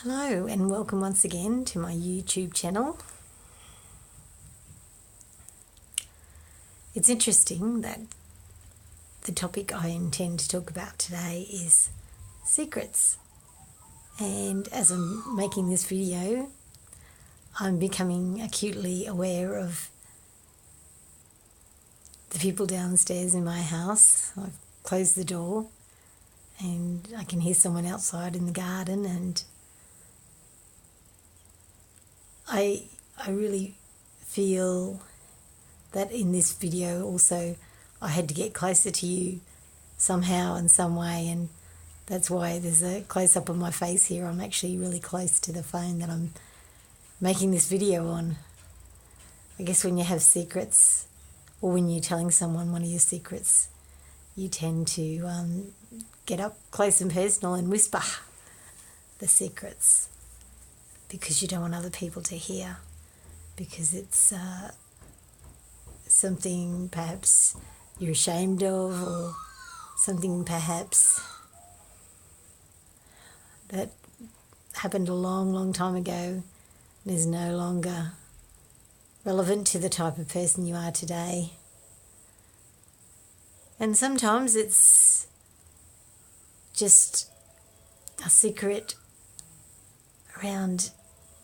Hello and welcome once again to my YouTube channel. It's interesting that the topic I intend to talk about today is secrets. And as I'm making this video, I'm becoming acutely aware of the people downstairs in my house. I've closed the door and I can hear someone outside in the garden, and I really feel that in this video also I had to get closer to you somehow in some way, and that's why there's a close-up of my face here. I'm actually really close to the phone that I'm making this video on. I guess when you have secrets, or when you're telling someone one of your secrets, you tend to get up close and personal and whisper the secrets, because you don't want other people to hear, because it's something perhaps you're ashamed of, or something perhaps that happened a long time ago and is no longer relevant to the type of person you are today. And sometimes it's just a secret around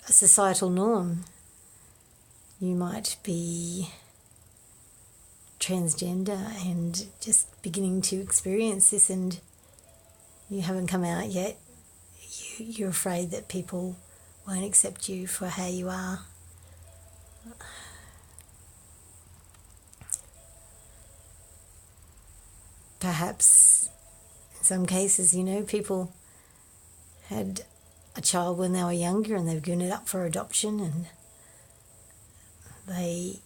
a societal norm. You might be transgender and just beginning to experience this, and you haven't come out yet. You're afraid that people won't accept you for how you are. Perhaps in some cases, people had a child when they were younger and they've given it up for adoption, and they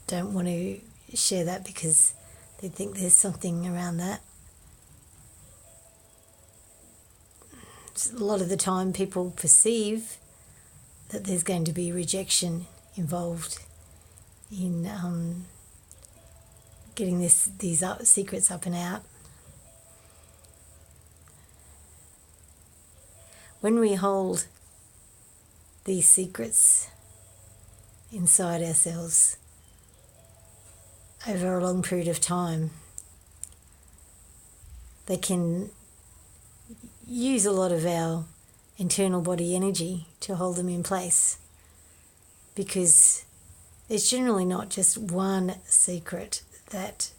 don't want to share that because they think there's something around that. A lot of the time people perceive that there's going to be rejection involved in getting these secrets up and out. When we hold these secrets inside ourselves over a long period of time, they can use a lot of our internal body energy to hold them in place, because it's generally not just one secret that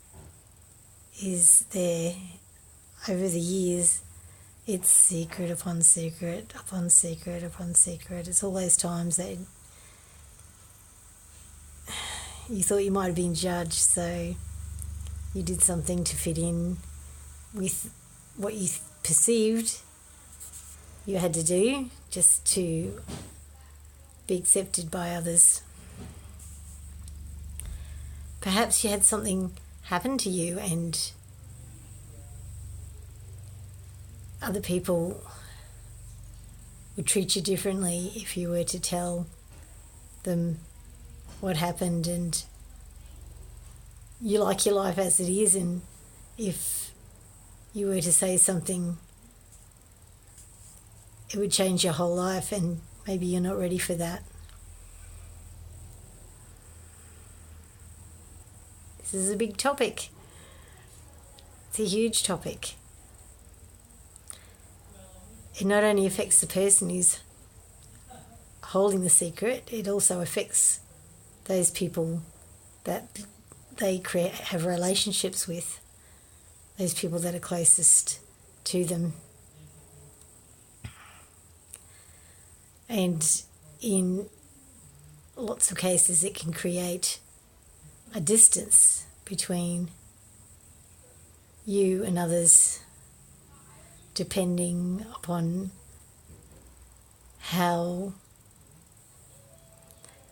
is there over the years. It's secret upon secret upon secret upon secret. It's all those times that you thought you might have been judged, so you did something to fit in with what you perceived you had to do just to be accepted by others. Perhaps you had something happen to you and other people would treat you differently if you were to tell them what happened, and you like your life as it is, and if you were to say something, it would change your whole life, and maybe you're not ready for that. This is a big topic. It's a huge topic. It not only affects the person who's holding the secret, it also affects those people that they have relationships with, those people that are closest to them. And in lots of cases, it can create a distance between you and others, depending upon how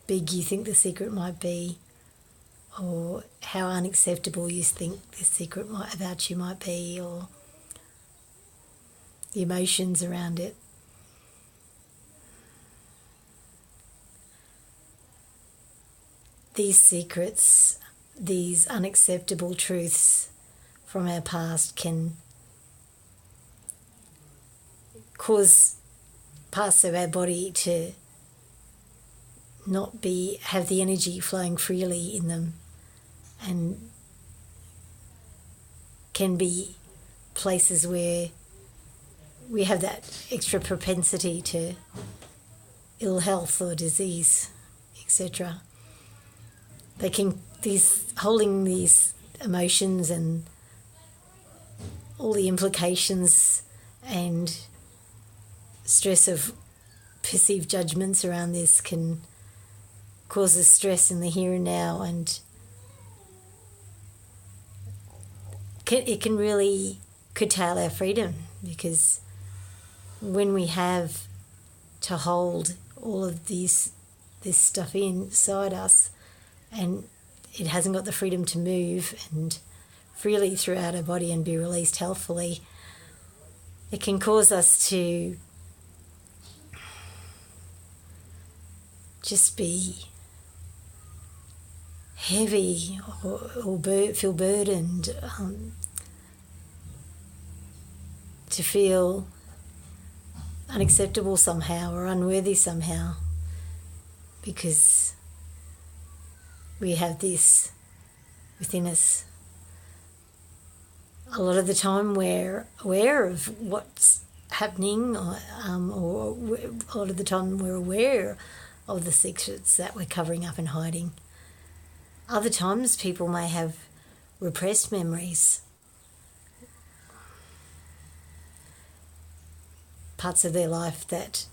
big you think the secret might be, or how unacceptable you think the secret about you might be, or the emotions around it. These secrets, these unacceptable truths from our past can cause parts of our body to not have the energy flowing freely in them, and can be places where we have that extra propensity to ill health or disease, etc. Holding these emotions and all the implications and stress of perceived judgments around this can cause us stress in the here and now, and it can really curtail our freedom, because when we have to hold all of this stuff inside us and it hasn't got the freedom to move and freely throughout our body and be released healthfully, it can cause us to just be heavy or feel burdened, to feel unacceptable somehow or unworthy somehow, because we have this within us. A lot of the time we're aware of what's happening, or a lot of the time we're aware of the secrets that we're covering up and hiding. Other times people may have repressed memories, parts of their life that,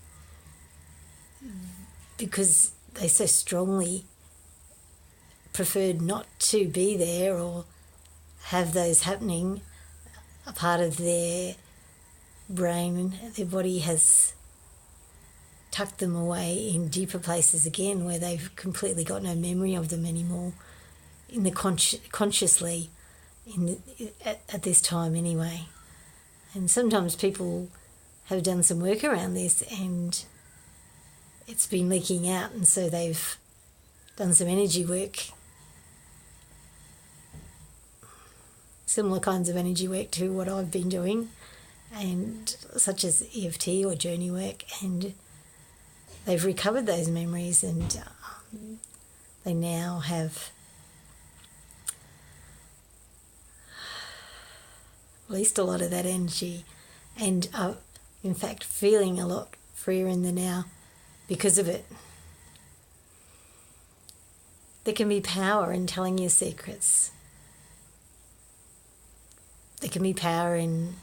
because they so strongly preferred not to be there or have those happening, a part of their brain, their body has tucked them away in deeper places again, where they've completely got no memory of them anymore, in the consciously at this time anyway. And sometimes people have done some work around this and it's been leaking out, and so they've done some energy work, similar kinds of energy work to what I've been doing, and such as EFT or journey work, and they've recovered those memories, and they now have released a lot of that energy and are in fact feeling a lot freer in the now because of it. There can be power in telling your secrets. There can be power in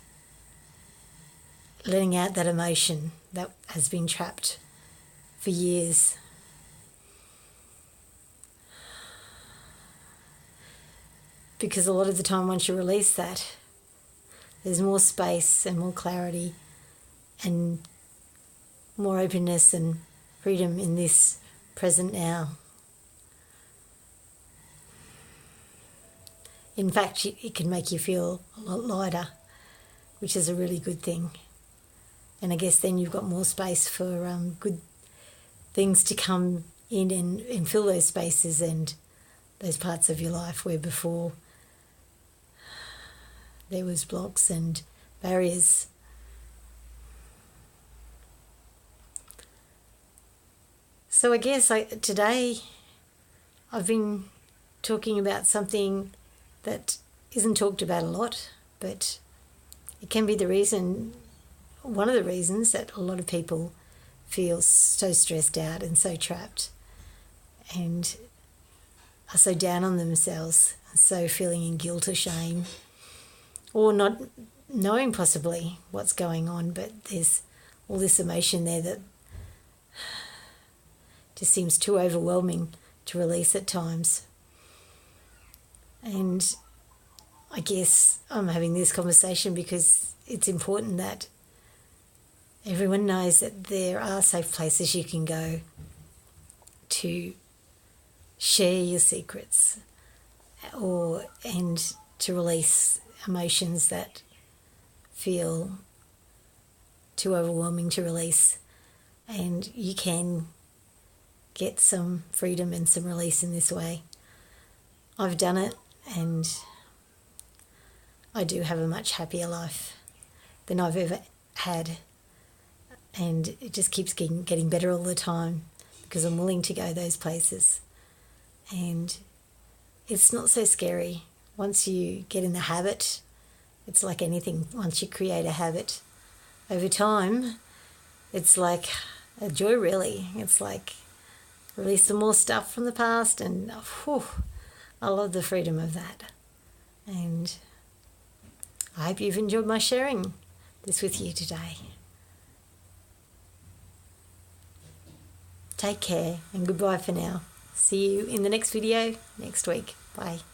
letting out that emotion that has been trapped for years. Because a lot of the time, once you release that, there's more space and more clarity and more openness and freedom in this present now. In fact, it can make you feel a lot lighter, which is a really good thing. And I guess then you've got more space for good things to come in and fill those spaces and those parts of your life where before there was blocks and barriers. So I guess today I've been talking about something that isn't talked about a lot, but it can be one of the reasons that a lot of people feel so stressed out and so trapped and are so down on themselves, so feeling in guilt or shame, or not knowing possibly what's going on, but there's all this emotion there that just seems too overwhelming to release at times. And I guess I'm having this conversation because it's important that everyone knows that there are safe places you can go to share your secrets and to release emotions that feel too overwhelming to release. And you can get some freedom and some release in this way. I've done it, and I do have a much happier life than I've ever had. and it just keeps getting better all the time because I'm willing to go those places. And it's not so scary. Once you get in the habit, it's like anything. Once you create a habit, over time, it's like a joy, really. It's like release some more stuff from the past, and whew, I love the freedom of that. And I hope you've enjoyed my sharing this with you today. Take care and goodbye for now. See you in the next video next week. Bye.